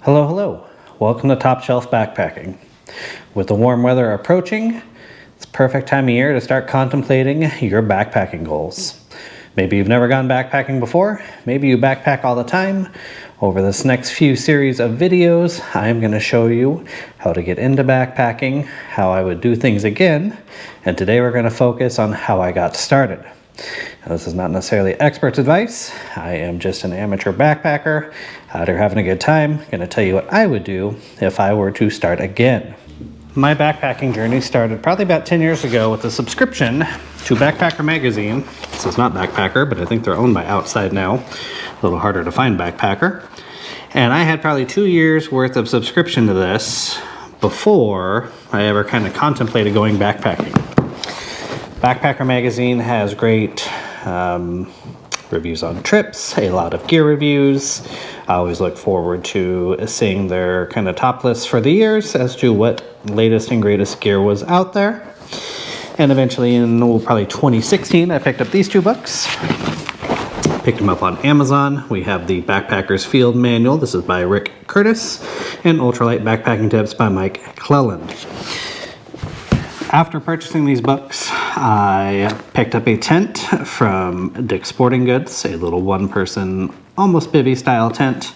Hello, hello. Welcome to Top Shelf Backpacking. With the warm weather approaching, it's a perfect time of year to start contemplating your backpacking goals. Maybe you've never gone backpacking before, maybe you backpack all the time. Over this next few series of videos, I'm going to show you how to get into backpacking, how I would do things again, and today we're going to focus on how I got started. Now, this is not necessarily expert's advice. I am just an amateur backpacker out here having a good time. I'm going to tell you what I would do if I were to start again. My backpacking journey started probably about 10 years ago with a subscription to Backpacker Magazine. This is not Backpacker, but I think they're owned by Outside now. A little harder to find Backpacker. And I had probably 2 years worth of subscription to this before I ever kind of contemplated going backpacking. Backpacker Magazine has great reviews on trips, a lot of gear reviews. I always look forward to seeing their kind of top lists for the years as to what latest and greatest gear was out there. And eventually in probably 2016, I picked up these two books. Picked them up on Amazon. We have the Backpacker's Field Manual. This is by Rick Curtis, and Ultralight Backpacking Tips by Mike Cleland. After purchasing these books, I picked up a tent from Dick's Sporting Goods, a little one-person, almost bivvy style tent.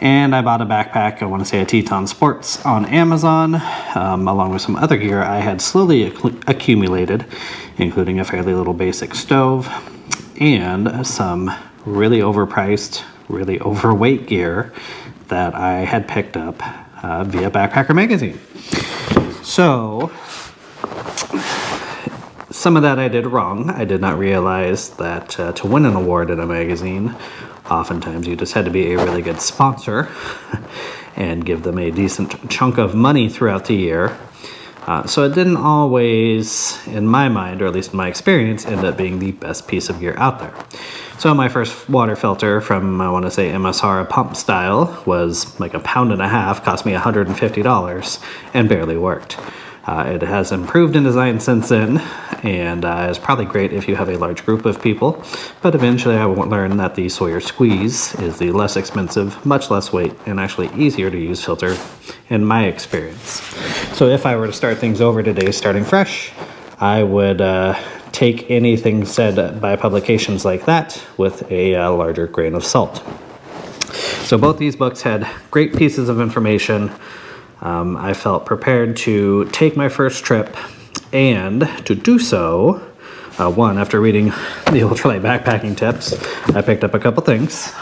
And I bought a backpack, I want to say a Teton Sports, on Amazon, along with some other gear I had slowly accumulated, including a fairly little basic stove and some really overpriced, really overweight gear that I had picked up via Backpacker Magazine. So some of that I did wrong. I did not realize that to win an award in a magazine, oftentimes you just had to be a really good sponsor and give them a decent chunk of money throughout the year. So it didn't always, in my mind, or at least in my experience, end up being the best piece of gear out there. So my first water filter from, I want to say, MSR pump style was like £1.50, cost me $150, and barely worked. It has improved in design since then, and is probably great if you have a large group of people, but eventually I will learn that the Sawyer Squeeze is the less expensive, much less weight, and actually easier to use filter in my experience. So if I were to start things over today, starting fresh, I would take anything said by publications like that with a larger grain of salt. So both these books had great pieces of information. I felt prepared to take my first trip, and to do so, one, after reading the Ultralight Backpacking Tips, I picked up a couple things.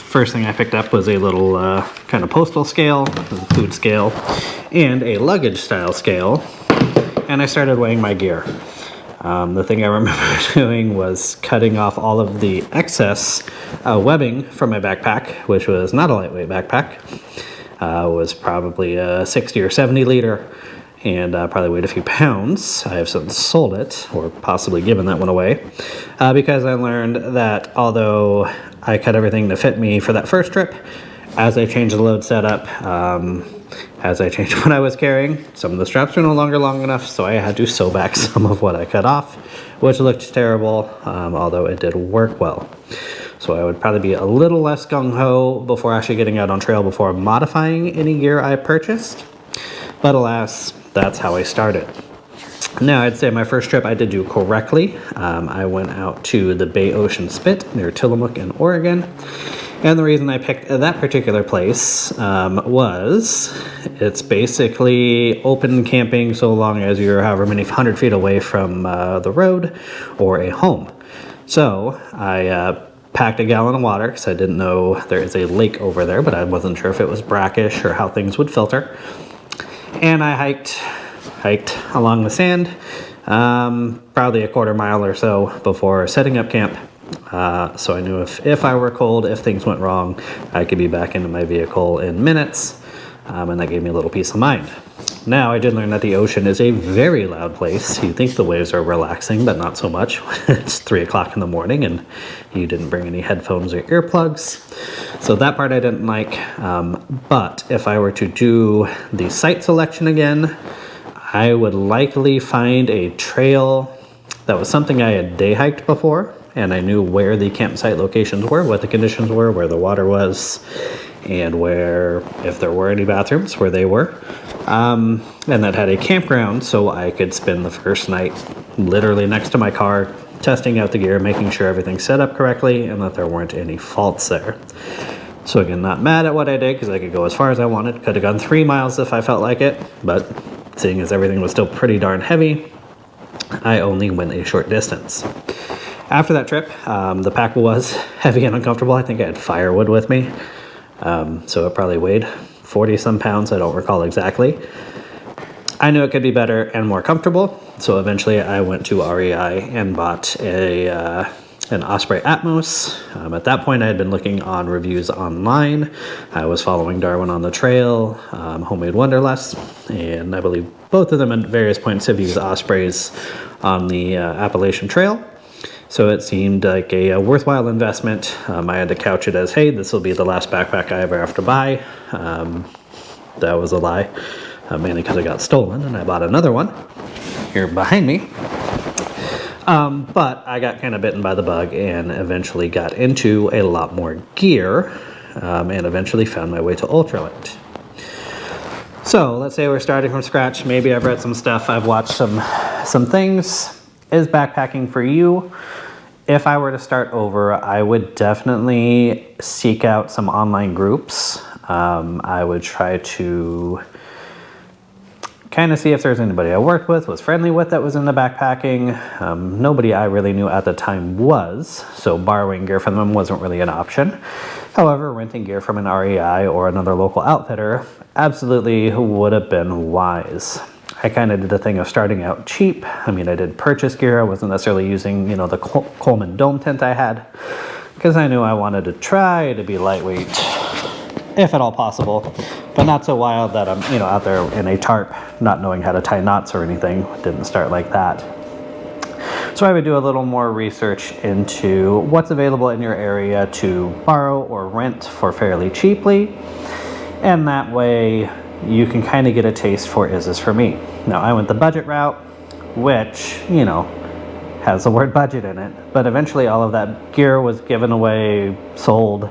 First thing I picked up was a little kind of postal scale, a food scale, and a luggage style scale, and I started weighing my gear. The thing I remember doing was cutting off all of the excess webbing from my backpack, which was not a lightweight backpack. Was probably a 60 or 70 liter and probably weighed a few pounds. I have since sold it, or possibly given that one away, because I learned that although I cut everything to fit me for that first trip, as I changed the load setup, as I changed what I was carrying, some of the straps were no longer long enough, so I had to sew back some of what I cut off, which looked terrible, although it did work well. So I would probably be a little less gung-ho before actually getting out on trail before modifying any gear I purchased. But alas, that's how I started. Now, I'd say my first trip I did do correctly. I went out to the Bay Ocean Spit near Tillamook in Oregon. And the reason I picked that particular place was it's basically open camping so long as you're however many 100 feet away from the road or a home. So I packed a gallon of water because I didn't know there is a lake over there, but I wasn't sure if it was brackish or how things would filter. And I hiked along the sand, probably a quarter mile or so before setting up camp. So I knew if I were cold, if things went wrong, I could be back into my vehicle in minutes, and that gave me a little peace of mind. Now, I did learn that the ocean is a very loud place. You think the waves are relaxing, but not so much. It's 3 o'clock in the morning, and you didn't bring any headphones or earplugs. So that part I didn't like, but if I were to do the site selection again, I would likely find a trail that was something I had day hiked before, and I knew where the campsite locations were, what the conditions were, where the water was, and where, if there were any bathrooms, where they were. And that had a campground, so I could spend the first night literally next to my car, testing out the gear, making sure everything's set up correctly, and that there weren't any faults there. So again, not mad at what I did, because I could go as far as I wanted. Could have gone 3 miles if I felt like it, but seeing as everything was still pretty darn heavy, I only went a short distance. After that trip, the pack was heavy and uncomfortable. I think I had firewood with me, so it probably weighed 40 some pounds. I don't recall exactly. I knew it could be better and more comfortable, so eventually I went to REI and bought an Osprey Atmos. At that point, I had been looking on reviews online. I was following Darwin on the Trail, Homemade Wanderlust, and I believe both of them at various points have used Ospreys on the Appalachian Trail. So it seemed like a worthwhile investment. I had to couch it as, hey, this will be the last backpack I ever have to buy. That was a lie, mainly because it got stolen, and I bought another one here behind me. But I got kind of bitten by the bug and eventually got into a lot more gear, and eventually found my way to ultralight. So let's say we're starting from scratch. Maybe I've read some stuff, I've watched some things. Is backpacking for you? If I were to start over, I would definitely seek out some online groups. I would try to kind of see if there's anybody I worked with, was friendly with, that was into backpacking. Nobody I really knew at the time was, so borrowing gear from them wasn't really an option. However, renting gear from an REI or another local outfitter absolutely would have been wise. I kind of did the thing of starting out cheap. I mean, I did purchase gear. I wasn't necessarily using, the Coleman dome tent I had, because I knew I wanted to try to be lightweight, if at all possible, but not so wild that I'm, out there in a tarp, not knowing how to tie knots or anything. Didn't start like that. So I would do a little more research into what's available in your area to borrow or rent for fairly cheaply, and that way you can kind of get a taste for, is this for me? Now, I went the budget route, which, has the word budget in it, but eventually all of that gear was given away, sold.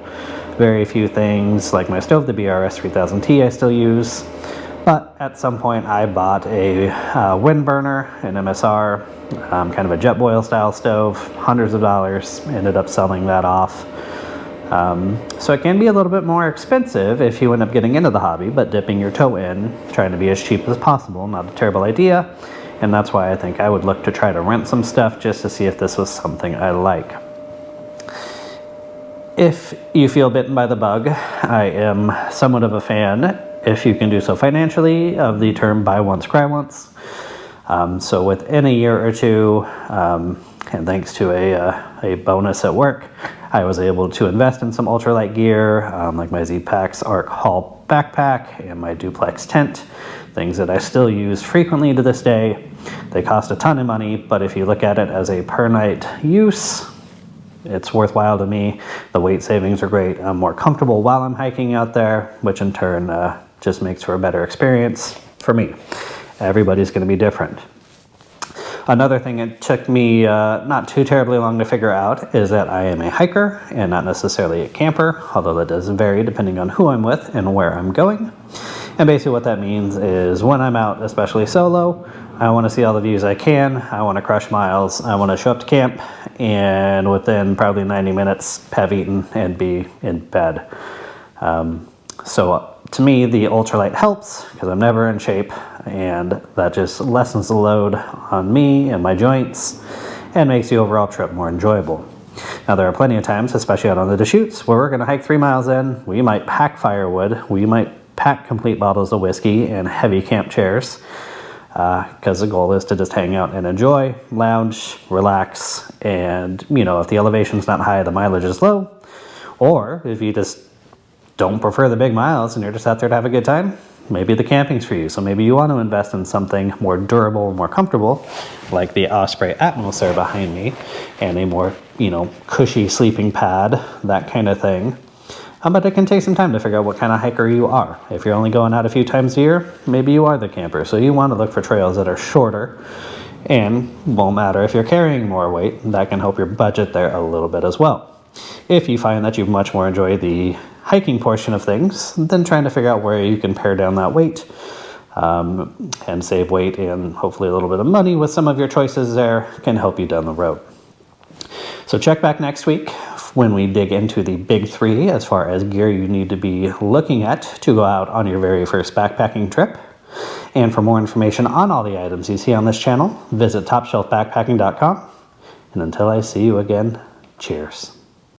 Very few things, like my stove, the BRS 3000T I still use, but at some point I bought a wind burner, an MSR, kind of a jet boil style stove, hundreds of dollars, ended up selling that off. So it can be a little bit more expensive if you end up getting into the hobby, but dipping your toe in, trying to be as cheap as possible, not a terrible idea. And that's why I think I would look to try to rent some stuff just to see if this was something I like. If you feel bitten by the bug, I am somewhat of a fan, if you can do so financially, of the term buy once, cry once. So within a year or two, and thanks to a bonus at work, I was able to invest in some ultralight gear, like my Z-Packs Arc Haul backpack and my duplex tent, things that I still use frequently to this day. They cost a ton of money, but if you look at it as a per night use, it's worthwhile to me. The weight savings are great. I'm more comfortable while I'm hiking out there, which in turn just makes for a better experience for me. Everybody's going to be different. Another thing it took me not too terribly long to figure out is that I am a hiker and not necessarily a camper, although that does vary depending on who I'm with and where I'm going. And basically what that means is when I'm out, especially solo, I want to see all the views I can, I want to crush miles, I want to show up to camp, and within probably 90 minutes have eaten and be in bed. So to me, the ultralight helps because I'm never in shape, and that just lessens the load on me and my joints and makes the overall trip more enjoyable. Now, there are plenty of times, especially out on the Deschutes, where we're going to hike 3 miles in. We might pack firewood. We might pack complete bottles of whiskey and heavy camp chairs, because the goal is to just hang out and enjoy, lounge, relax, and, if the elevation's not high, the mileage is low, or if you just don't prefer the big miles and you're just out there to have a good time, maybe the camping's for you. So maybe you want to invest in something more durable, more comfortable, like the Osprey Atmos there behind me, and a more, cushy sleeping pad, that kind of thing. But it can take some time to figure out what kind of hiker you are. If you're only going out a few times a year, maybe you are the camper. So you want to look for trails that are shorter And won't matter if you're carrying more weight, that can help your budget there a little bit as well. If you find that you much more enjoy the hiking portion of things, then trying to figure out where you can pare down that weight and save weight and hopefully a little bit of money with some of your choices there can help you down the road. So check back next week when we dig into the big three as far as gear you need to be looking at to go out on your very first backpacking trip. And for more information on all the items you see on this channel, visit topshelfbackpacking.com. And until I see you again, cheers.